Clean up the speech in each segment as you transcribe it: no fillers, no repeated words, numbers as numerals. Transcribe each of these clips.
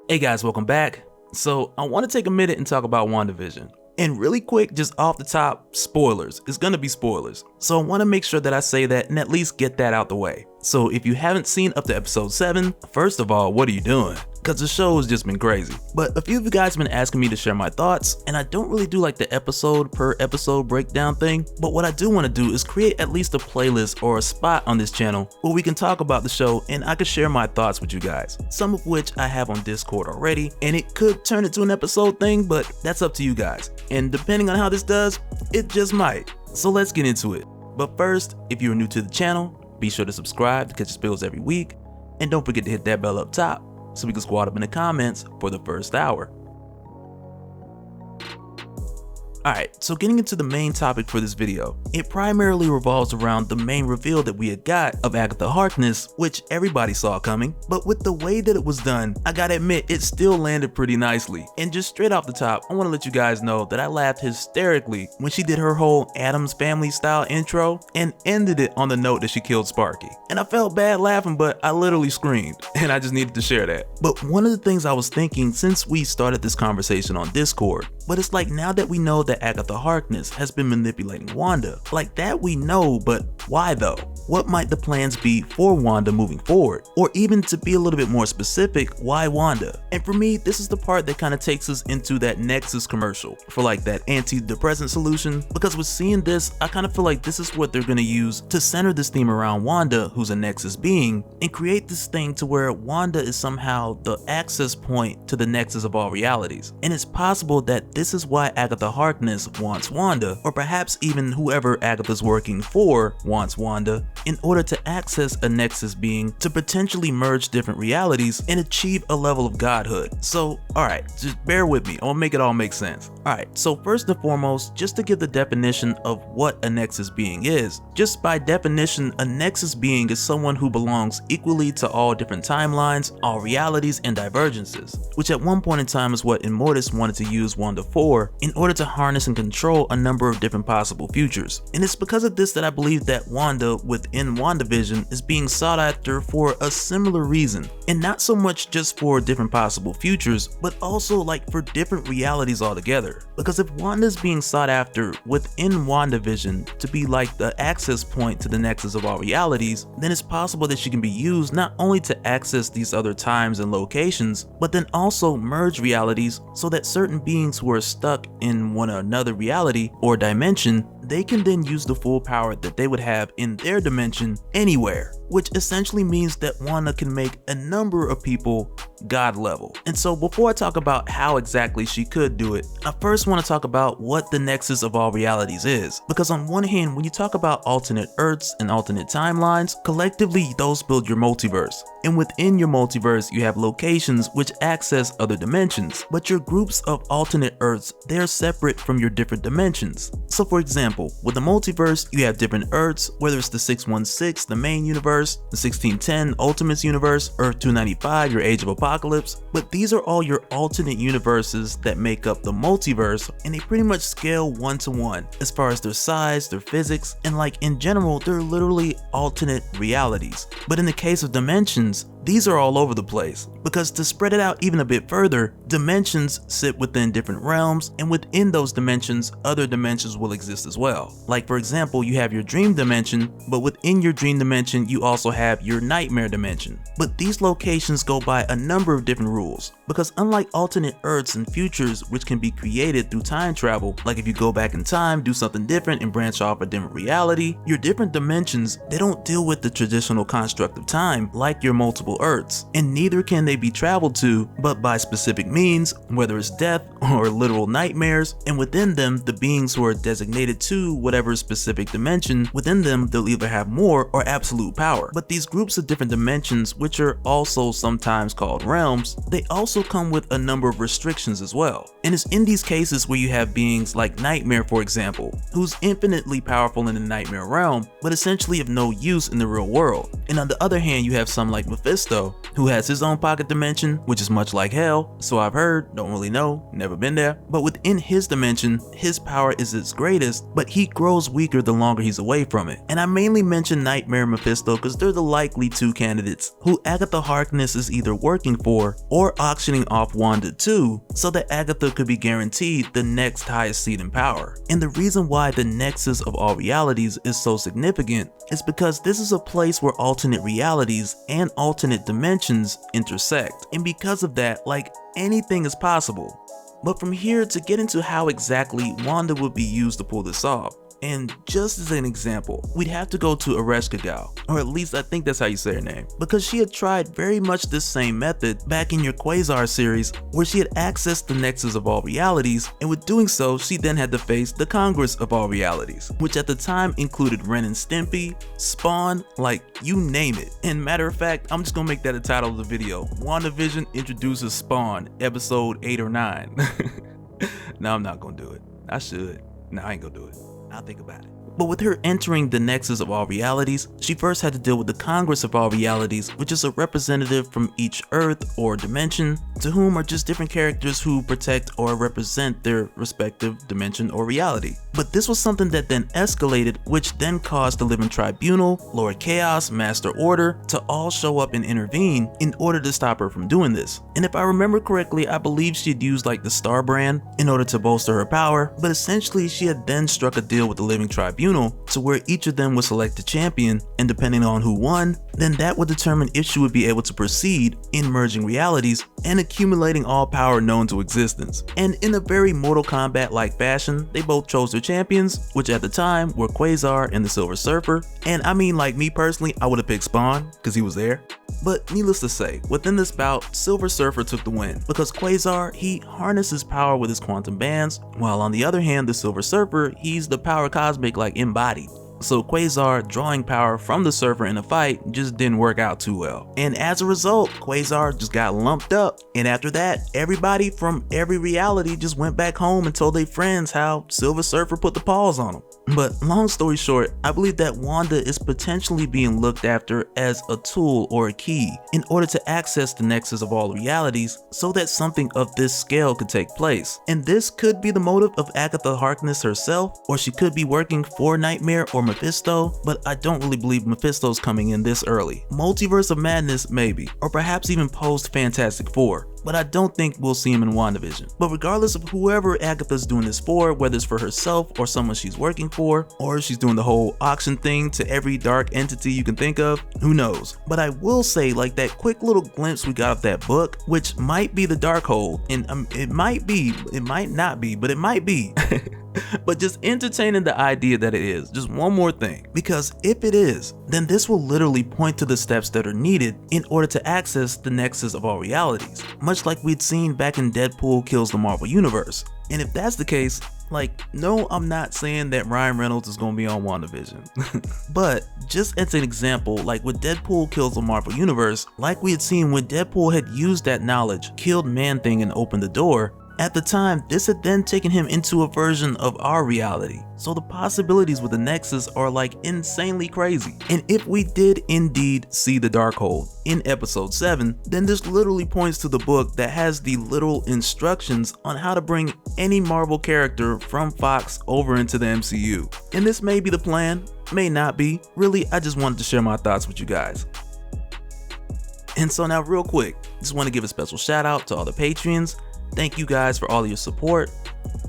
Hey guys, welcome back. So I want to take a minute and talk about Wandavision. And really quick, just off the top, spoilers. It's gonna be spoilers. So I want to make sure that I say that and at least get that out the way. So if you haven't seen up to episode 7, first of all, what are you doing? Because the show has just been crazy. But a few of you guys have been asking me to share my thoughts, and I don't really do like the episode per episode breakdown thing, but what I do want to do is create at least a playlist or a spot on this channel where we can talk about the show and I can share my thoughts with you guys, some of which I have on Discord already, and it could turn into an episode thing, but that's up to you guys. And depending on how this does, it just might. So let's get into it. But first, if you're new to the channel, be sure to subscribe to catch spills every week, and don't forget to hit that bell up top so we can squad up in the comments for the first hour. Alright, so getting into the main topic for this video, it primarily revolves around the main reveal that we had got of Agatha Harkness, which everybody saw coming, but with the way that it was done, I gotta admit it still landed pretty nicely. And just straight off the top, I want to let you guys know that I laughed hysterically when she did her whole Addams Family style intro and ended it on the note that she killed Sparky. And I felt bad laughing, but I literally screamed, and I just needed to share that. But one of the things I was thinking since we started this conversation on Discord, but it's like now that we know that Agatha Harkness has been manipulating Wanda, like that we know, but why though? What might the plans be for Wanda moving forward? Or even to be a little bit more specific, why Wanda? And for me, this is the part that kind of takes us into that Nexus commercial for like that antidepressant solution, because with seeing this, I kind of feel like this is what they're going to use to center this theme around Wanda, who's a Nexus being, and create this thing to where Wanda is somehow the access point to the Nexus of all realities. And it's possible that this is why Agatha Harkness wants Wanda, or perhaps even whoever Agatha's working for wants Wanda, in order to access a Nexus being to potentially merge different realities and achieve a level of godhood. So, alright, just bear with me, I'll make it all make sense. Alright, so first and foremost, just to give the definition of what a Nexus being is, just by definition, a Nexus being is someone who belongs equally to all different timelines, all realities, and divergences, which at one point in time is what Immortus wanted to use Wanda for in order to harness and control a number of different possible futures. And it's because of this that I believe that Wanda within Wandavision is being sought after for a similar reason, and not so much just for different possible futures, but also like for different realities altogether. Because if Wanda's being sought after within Wandavision to be like the access point to the Nexus of all realities, then it's possible that she can be used not only to access these other times and locations, but then also merge realities so that certain beings who are stuck in one or another reality or dimension, they can then use the full power that they would have in their dimension anywhere, which essentially means that Wanda can make a number of people god level. And so before I talk about how exactly she could do it, I first want to talk about what the Nexus of all realities is, because on one hand, when you talk about alternate Earths and alternate timelines, collectively those build your multiverse, and within your multiverse you have locations which access other dimensions, but your groups of alternate Earths, they're separate from your different dimensions. So for example, with the multiverse, you have different Earths, whether it's the 616, the main universe, the 1610 Ultimates universe, Earth 295, your Age of Apocalypse, but these are all your alternate universes that make up the multiverse, and they pretty much scale 1 to 1 as far as their size, their physics, and like in general, they're literally alternate realities. But in the case of dimensions, these are all over the place, because to spread it out even a bit further, dimensions sit within different realms, and within those dimensions, other dimensions will exist as well. Like for example, you have your dream dimension, but within your dream dimension, you also have your nightmare dimension. But these locations go by a number of different rules, because unlike alternate Earths and futures which can be created through time travel, like if you go back in time, do something different and branch off a different reality, your different dimensions, they don't deal with the traditional construct of time like your multiple Earths, and neither can they be traveled to but by specific means, whether it's death or literal nightmares, and within them, the beings who are designated to whatever specific dimension, within them they'll either have more or absolute power. But these groups of different dimensions, which are also sometimes called realms, they also come with a number of restrictions as well. And it's in these cases where you have beings like Nightmare, for example, who's infinitely powerful in the nightmare realm, but essentially of no use in the real world. And on the other hand, you have some like Mephisto, Mephisto, who has his own pocket dimension, which is much like hell, so I've heard, don't really know, never been there. But within his dimension, his power is its greatest, but he grows weaker the longer he's away from it. And I mainly mention Nightmare and Mephisto because they're the likely two candidates who Agatha Harkness is either working for or auctioning off Wanda to, so that Agatha could be guaranteed the next highest seat in power. And the reason why the Nexus of all realities is so significant is because this is a place where alternate realities and alternate dimensions intersect. And because of that, like, anything is possible. But from here to get into how exactly Wanda would be used to pull this off. And just as an example, we'd have to go to Ereshkigal, or at least I think that's how you say her name, because she had tried very much this same method back in your Quasar series, where she had accessed the Nexus of all realities, and with doing so, she then had to face the Congress of all realities, which at the time included Ren and Stimpy, Spawn, like, you name it. And matter of fact, I'm just gonna make that the title of the video. WandaVision introduces Spawn, episode 8 or 9. No, I'm not gonna do it. I should. No, I ain't gonna do it. I'll think about it. But with her entering the Nexus of all realities, she first had to deal with the Congress of all realities, which is a representative from each Earth or dimension, to whom are just different characters who protect or represent their respective dimension or reality. But this was something that then escalated, which then caused the Living Tribunal, Lord Chaos, Master Order to all show up and intervene in order to stop her from doing this. And if I remember correctly, I believe she had used like the Star brand in order to bolster her power, but essentially she had then struck a deal with the Living Tribunal to where each of them would select a champion, and depending on who won, then that would determine if she would be able to proceed in merging realities and accumulating all power known to existence. And in a very Mortal Kombat-like fashion, they both chose their champions, which at the time were Quasar and the Silver Surfer. And I mean, like, me personally, I would have picked Spawn because he was there. But needless to say, within this bout, Silver Surfer took the win because Quasar, he harnesses power with his quantum bands, while on the other hand, the Silver Surfer, he's the power cosmic, like, embodied. So Quasar drawing power from the Surfer in a fight just didn't work out too well. And as a result, Quasar just got lumped up. And after that, everybody from every reality just went back home and told their friends how Silver Surfer put the paws on them. But long story short, I believe that Wanda is potentially being looked after as a tool or a key in order to access the Nexus of all realities so that something of this scale could take place. And this could be the motive of Agatha Harkness herself, or she could be working for Nightmare or Mephisto, but I don't really believe Mephisto's coming in this early. Multiverse of Madness maybe, or perhaps even post Fantastic Four, but I don't think we'll see him in WandaVision. But regardless of whoever Agatha's doing this for, whether it's for herself or someone she's working for, or if she's doing the whole auction thing to every dark entity you can think of, who knows. But I will say, like, that quick little glimpse we got of that book, which might be the Darkhold, and it might be, it might not be, but it might be. But just entertaining the idea that it is. Just one more thing, because if it is, then this will literally point to the steps that are needed in order to access the Nexus of all realities, much like we'd seen back in Deadpool Kills the Marvel Universe. And if that's the case, like, no, I'm not saying that Ryan Reynolds is going to be on WandaVision. But just as an example, like with Deadpool Kills the Marvel Universe, like we had seen when Deadpool had used that knowledge, killed Man-Thing and opened the door, at the time, this had then taken him into a version of our reality. So the possibilities with the Nexus are like insanely crazy. And if we did indeed see the Darkhold in episode 7, then this literally points to the book that has the literal instructions on how to bring any Marvel character from Fox over into the MCU. And this may be the plan, may not be. Really, I just wanted to share my thoughts with you guys. And so now real quick, just want to give a special shout out to all the Patreons. Thank you guys for all of your support,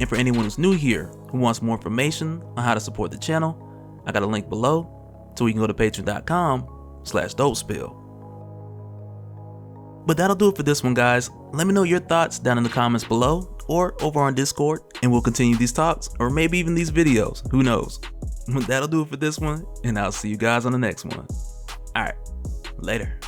and for anyone who's new here who wants more information on how to support the channel, I got a link below so you can go to patreon.com/dopespill. But that'll do it for this one, guys. Let me know your thoughts down in the comments below or over on Discord, and we'll continue these talks or maybe even these videos, who knows. That'll do it for this one, and I'll see you guys on the next one. Alright, later.